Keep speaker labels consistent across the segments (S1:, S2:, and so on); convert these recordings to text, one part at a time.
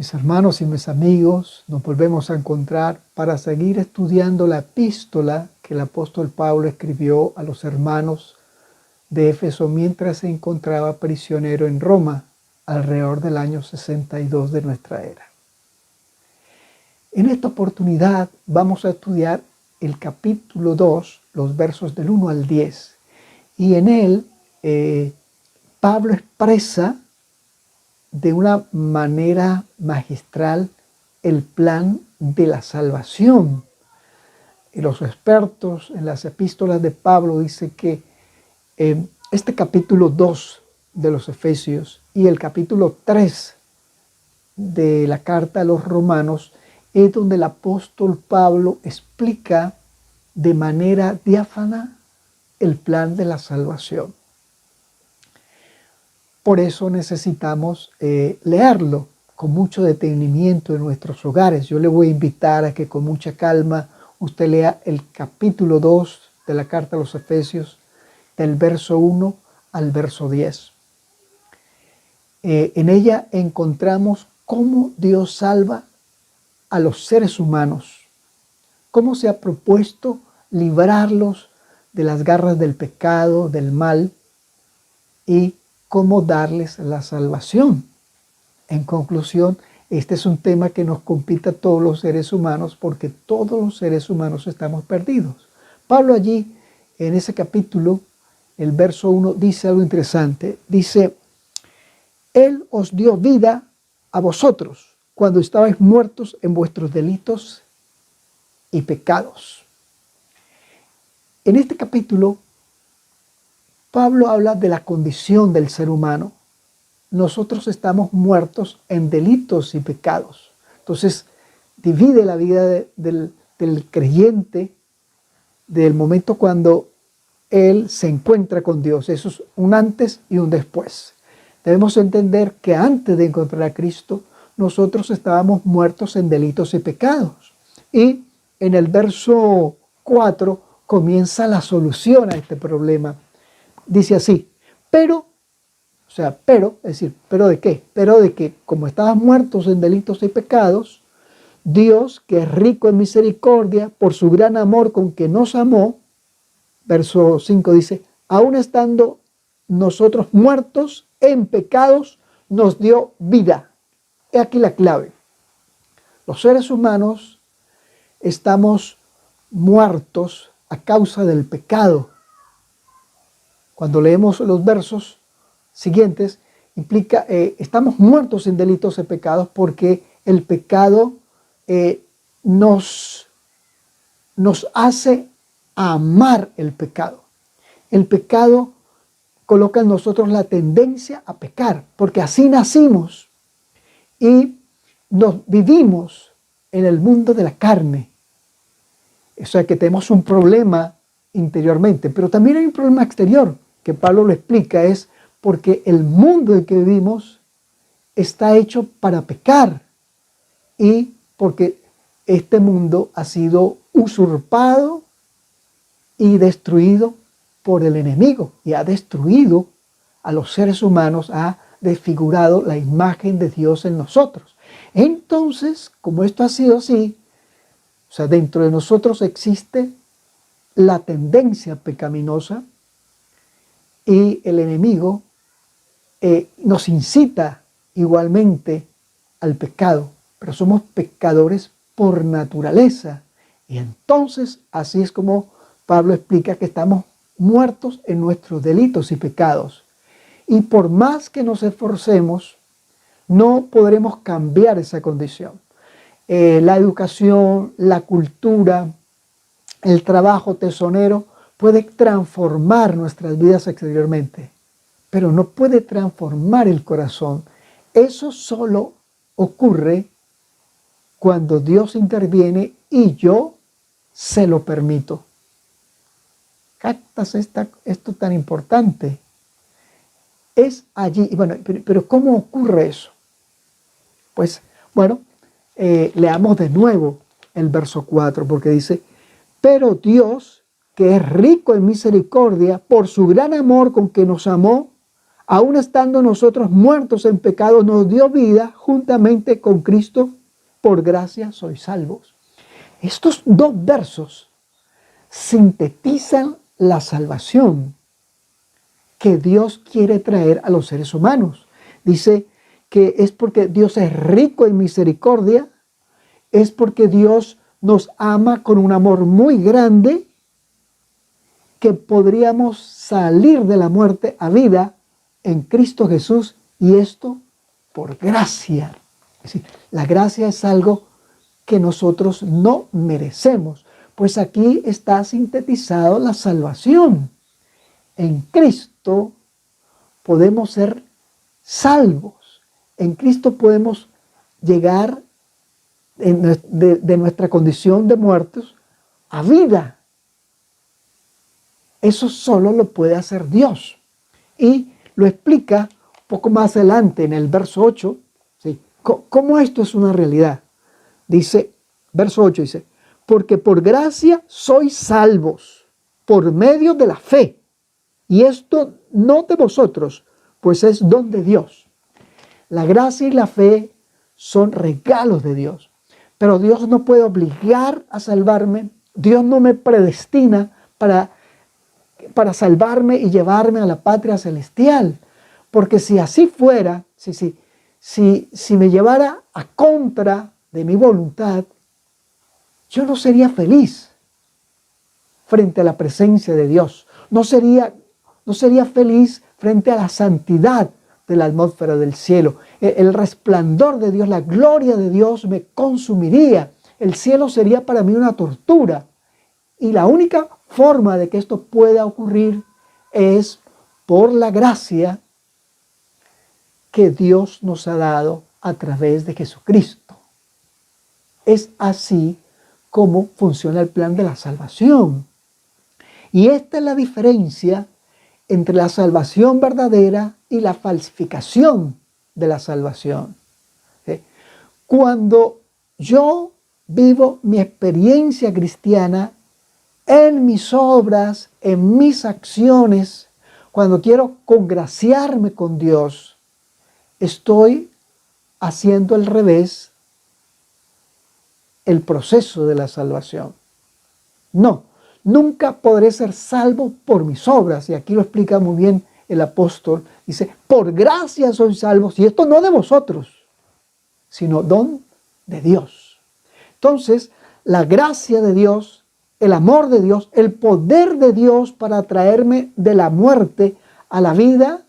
S1: Mis hermanos y mis amigos, nos volvemos a encontrar para seguir estudiando la epístola que el apóstol Pablo escribió a los hermanos de Éfeso mientras se encontraba prisionero en Roma, alrededor del año 62 de nuestra era. En esta oportunidad vamos a estudiar el capítulo 2, los versos del 1 al 10, y en él Pablo expresa de una manera magistral el plan de la salvación. Y los expertos en las epístolas de Pablo dicen que este capítulo 2 de los Efesios y el capítulo 3 de la carta a los Romanos es donde el apóstol Pablo explica de manera diáfana el plan de la salvación. Por eso necesitamos leerlo con mucho detenimiento en nuestros hogares. Yo le voy a invitar a que con mucha calma usted lea el capítulo 2 de la carta a los Efesios, del verso 1 al verso 10. En ella encontramos cómo Dios salva a los seres humanos, cómo se ha propuesto librarlos de las garras del pecado, del mal, y cómo darles la salvación. En conclusión, este es un tema que nos compete a todos los seres humanos porque todos los seres humanos estamos perdidos. Pablo allí, en ese capítulo, el verso 1, dice algo interesante. Dice, Él os dio vida a vosotros cuando estabais muertos en vuestros delitos y pecados. En este capítulo, Pablo habla de la condición del ser humano. Nosotros estamos muertos en delitos y pecados. Entonces, divide la vida del creyente del momento cuando él se encuentra con Dios. Eso es un antes y un después. Debemos entender que antes de encontrar a Cristo, nosotros estábamos muertos en delitos y pecados. Y en el verso 4 comienza la solución a este problema. Dice así, ¿pero de qué? Pero de que como estabas muertos en delitos y pecados, Dios, que es rico en misericordia, por su gran amor con que nos amó, verso 5 dice, aun estando nosotros muertos en pecados, nos dio vida. He aquí la clave. Los seres humanos estamos muertos a causa del pecado. Cuando leemos los versos siguientes, implica, estamos muertos en delitos y pecados porque el pecado nos hace amar el pecado. El pecado coloca en nosotros la tendencia a pecar, porque así nacimos y nos vivimos en el mundo de la carne. O sea que tenemos un problema interiormente, pero también hay un problema exterior, que Pablo lo explica, es porque el mundo en que vivimos está hecho para pecar y porque este mundo ha sido usurpado y destruido por el enemigo y ha destruido a los seres humanos, ha desfigurado la imagen de Dios en nosotros. Entonces, como esto ha sido así, o sea, dentro de nosotros existe la tendencia pecaminosa y el enemigo nos incita igualmente al pecado, pero somos pecadores por naturaleza. Y entonces así es como Pablo explica que estamos muertos en nuestros delitos y pecados. Y por más que nos esforcemos, no podremos cambiar esa condición. La educación, la cultura, el trabajo tesonero puede transformar nuestras vidas exteriormente, pero no puede transformar el corazón. Eso solo ocurre cuando Dios interviene y yo se lo permito. ¿Captas esto tan importante? Es allí. Bueno, pero ¿cómo ocurre eso? Pues, bueno, leamos de nuevo el verso 4, porque dice, pero Dios, que es rico en misericordia, por su gran amor con que nos amó, aun estando nosotros muertos en pecado, nos dio vida juntamente con Cristo. Por gracia sois salvos. Estos dos versos sintetizan la salvación que Dios quiere traer a los seres humanos. Dice que es porque Dios es rico en misericordia, es porque Dios nos ama con un amor muy grande, que podríamos salir de la muerte a vida en Cristo Jesús, y esto por gracia. Es decir, la gracia es algo que nosotros no merecemos, pues aquí está sintetizado la salvación. En Cristo podemos ser salvos, en Cristo podemos llegar de nuestra condición de muertos a vida. Eso solo lo puede hacer Dios. Y lo explica un poco más adelante en el verso 8, ¿sí? ¿Cómo esto es una realidad? Dice, verso 8 dice, porque por gracia sois salvos, por medio de la fe. Y esto no de vosotros, pues es don de Dios. La gracia y la fe son regalos de Dios. Pero Dios no puede obligar a salvarme. Dios no me predestina para salvarme y llevarme a la patria celestial. Porque si así fuera, si me llevara a contra de mi voluntad, yo no sería feliz frente a la presencia de Dios. No sería feliz frente a la santidad de la atmósfera del cielo. El resplandor de Dios, la gloria de Dios me consumiría. El cielo sería para mí una tortura. Y la única forma de que esto pueda ocurrir es por la gracia que Dios nos ha dado a través de Jesucristo. Es así como funciona el plan de la salvación. Y esta es la diferencia entre la salvación verdadera y la falsificación de la salvación. Cuando yo vivo mi experiencia cristiana en mis obras, en mis acciones, cuando quiero congraciarme con Dios, estoy haciendo al revés el proceso de la salvación. No, nunca podré ser salvo por mis obras. Y aquí lo explica muy bien el apóstol. Dice, por gracia sois salvos. Y esto no de vosotros, sino don de Dios. Entonces, la gracia de Dios, el amor de Dios, el poder de Dios para traerme de la muerte a la vida,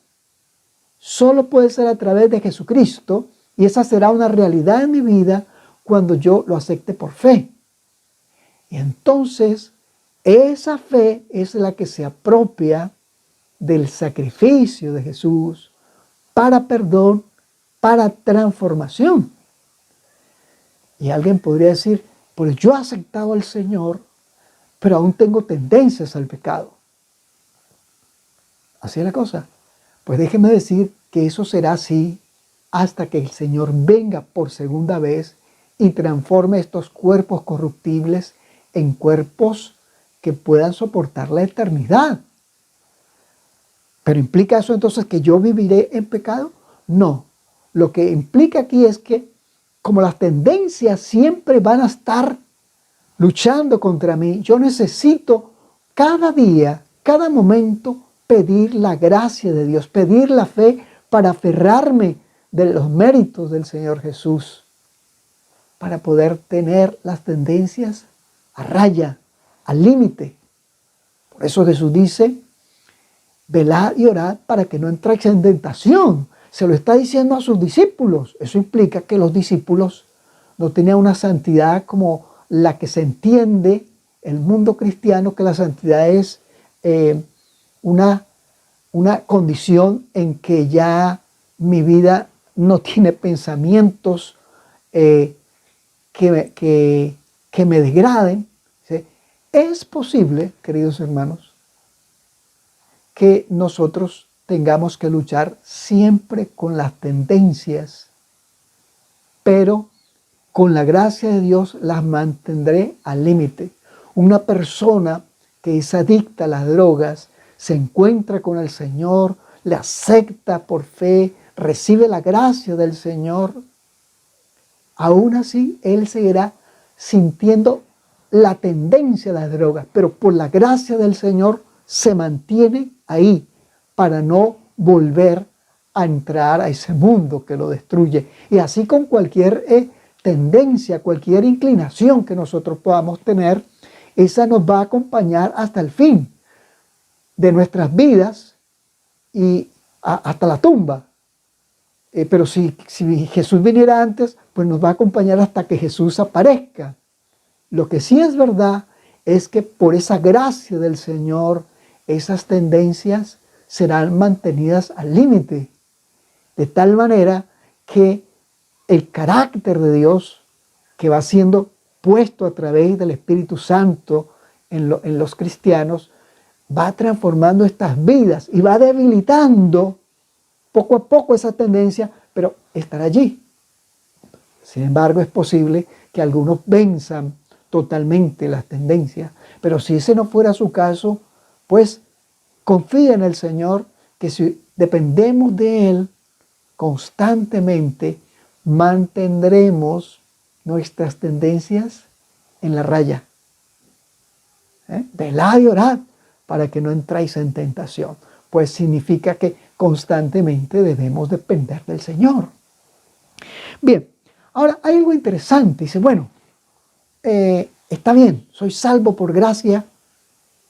S1: solo puede ser a través de Jesucristo. Y esa será una realidad en mi vida cuando yo lo acepte por fe. Y entonces, esa fe es la que se apropia del sacrificio de Jesús para perdón, para transformación. Y alguien podría decir, pues yo he aceptado al Señor, pero aún tengo tendencias al pecado. Así es la cosa. Pues déjeme decir que eso será así hasta que el Señor venga por segunda vez y transforme estos cuerpos corruptibles en cuerpos que puedan soportar la eternidad. ¿Pero implica eso entonces que yo viviré en pecado? No. Lo que implica aquí es que como las tendencias siempre van a estar luchando contra mí, yo necesito cada día, cada momento, pedir la gracia de Dios, pedir la fe para aferrarme de los méritos del Señor Jesús, para poder tener las tendencias a raya, al límite. Por eso Jesús dice, velad y orad para que no entréis en tentación. Se lo está diciendo a sus discípulos. Eso implica que los discípulos no tenían una santidad como la que se entiende el mundo cristiano, que la santidad es una condición en que ya mi vida no tiene pensamientos que me degraden. ¿Sí? Es posible, queridos hermanos, que nosotros tengamos que luchar siempre con las tendencias, pero con la gracia de Dios las mantendré al límite. Una persona que es adicta a las drogas se encuentra con el Señor, le acepta por fe, recibe la gracia del Señor, aún así él seguirá sintiendo la tendencia a las drogas, pero por la gracia del Señor se mantiene ahí para no volver a entrar a ese mundo que lo destruye. Y así con cualquier tendencia, cualquier inclinación que nosotros podamos tener, esa nos va a acompañar hasta el fin de nuestras vidas y hasta la tumba. Pero si Jesús viniera antes, pues nos va a acompañar hasta que Jesús aparezca. Lo que sí es verdad es que por esa gracia del Señor, esas tendencias serán mantenidas al límite, de tal manera que el carácter de Dios que va siendo puesto a través del Espíritu Santo en los cristianos, va transformando estas vidas y va debilitando poco a poco esa tendencia, pero estará allí. Sin embargo, es posible que algunos venzan totalmente las tendencias, pero si ese no fuera su caso, pues confía en el Señor, que si dependemos de Él constantemente, mantendremos nuestras tendencias en la raya. Velad y orad para que no entréis en tentación, pues significa que constantemente debemos depender del Señor. Bien, ahora hay algo interesante. Dice, bueno, está bien, soy salvo por gracia,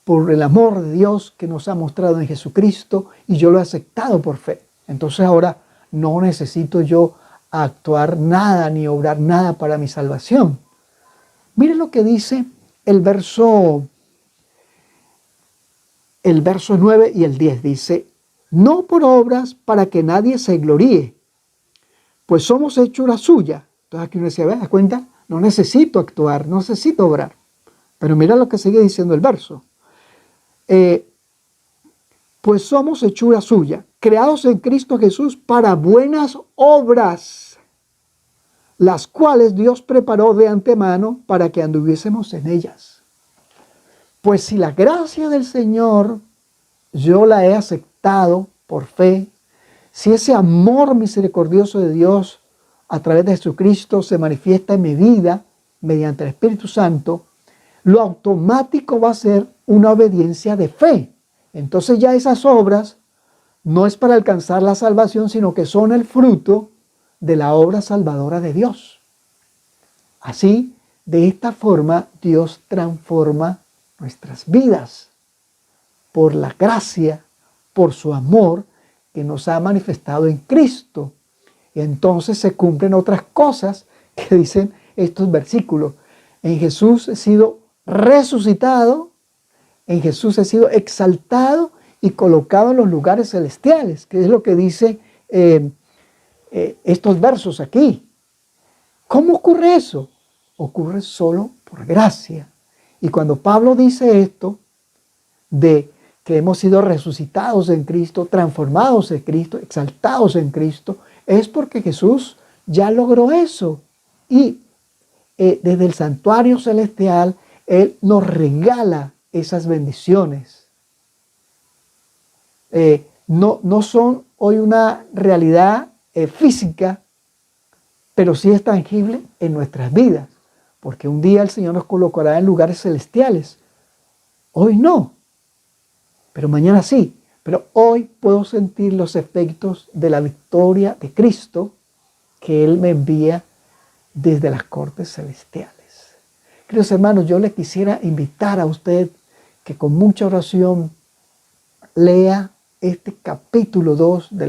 S1: por el amor de Dios que nos ha mostrado en Jesucristo, y yo lo he aceptado por fe. Entonces ahora no necesito yo actuar nada ni obrar nada para mi salvación. Miren lo que dice el verso 9 y el 10. Dice, no por obras para que nadie se gloríe, pues somos hechura suya. Entonces aquí uno decía, ¿ves? ¿Das cuenta? No necesito actuar, no necesito obrar. Pero mira lo que sigue diciendo el verso. Pues somos hechura suya, creados en Cristo Jesús para buenas obras, las cuales Dios preparó de antemano para que anduviésemos en ellas. Pues si la gracia del Señor yo la he aceptado por fe, si ese amor misericordioso de Dios a través de Jesucristo se manifiesta en mi vida mediante el Espíritu Santo, lo automático va a ser una obediencia de fe. Entonces ya esas obras no es para alcanzar la salvación, sino que son el fruto de la obra salvadora de Dios. Así, de esta forma, Dios transforma nuestras vidas por la gracia, por su amor que nos ha manifestado en Cristo. Y entonces se cumplen otras cosas que dicen estos versículos. En Jesús he sido resucitado, en Jesús he sido exaltado y colocado en los lugares celestiales, que es lo que dice estos versos aquí. ¿Cómo ocurre eso? Ocurre solo por gracia. Y cuando Pablo dice esto, de que hemos sido resucitados en Cristo, transformados en Cristo, exaltados en Cristo, es porque Jesús ya logró eso. Y desde el santuario celestial, Él nos regala esas bendiciones. No son hoy una realidad física, pero sí es tangible en nuestras vidas, porque un día el Señor nos colocará en lugares celestiales. Hoy no, pero mañana sí. Pero hoy puedo sentir los efectos de la victoria de Cristo que Él me envía desde las cortes celestiales. Queridos hermanos, yo le quisiera invitar a usted que con mucha oración lea este capítulo 2 de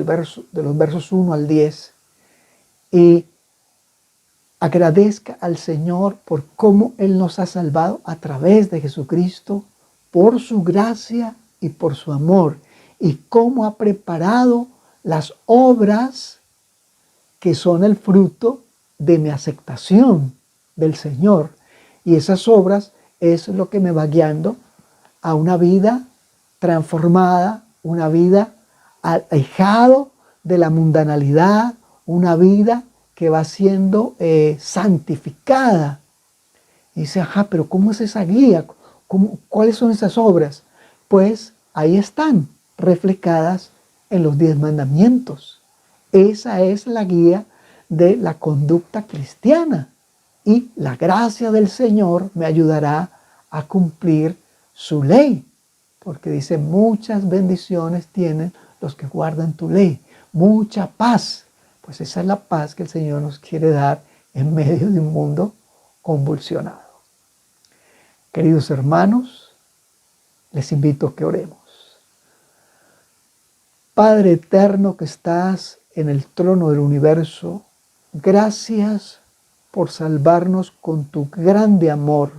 S1: los versos 1 al 10 y agradezca al Señor por cómo Él nos ha salvado a través de Jesucristo, por su gracia y por su amor, y cómo ha preparado las obras que son el fruto de mi aceptación del Señor. Y esas obras es lo que me va guiando a una vida transformada, una vida alejado de la mundanalidad, una vida que va siendo santificada. Y dice, ajá, pero ¿cómo es esa guía? ¿Cuáles son esas obras? Pues ahí están reflejadas en los 10 mandamientos. Esa es la guía de la conducta cristiana. Y la gracia del Señor me ayudará a cumplir su ley. Porque dice, muchas bendiciones tienen los que guardan tu ley. Mucha paz. Pues esa es la paz que el Señor nos quiere dar en medio de un mundo convulsionado. Queridos hermanos, les invito a que oremos. Padre eterno que estás en el trono del universo, gracias por salvarnos con tu grande amor,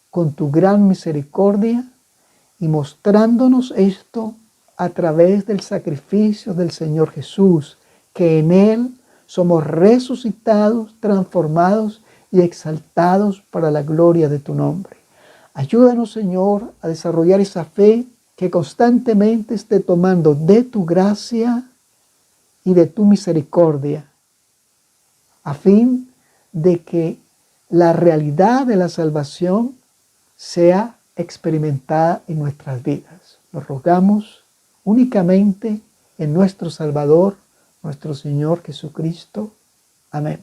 S1: con tu gran misericordia y mostrándonos esto a través del sacrificio del Señor Jesús, que en Él somos resucitados, transformados y exaltados para la gloria de tu nombre. Ayúdanos, Señor, a desarrollar esa fe que constantemente esté tomando de tu gracia y de tu misericordia, a fin de que la realidad de la salvación sea experimentada en nuestras vidas. Lo rogamos únicamente en nuestro Salvador, nuestro Señor Jesucristo. Amén.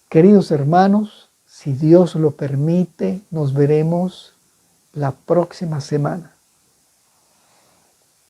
S1: Queridos hermanos, si Dios lo permite, nos veremos la próxima semana.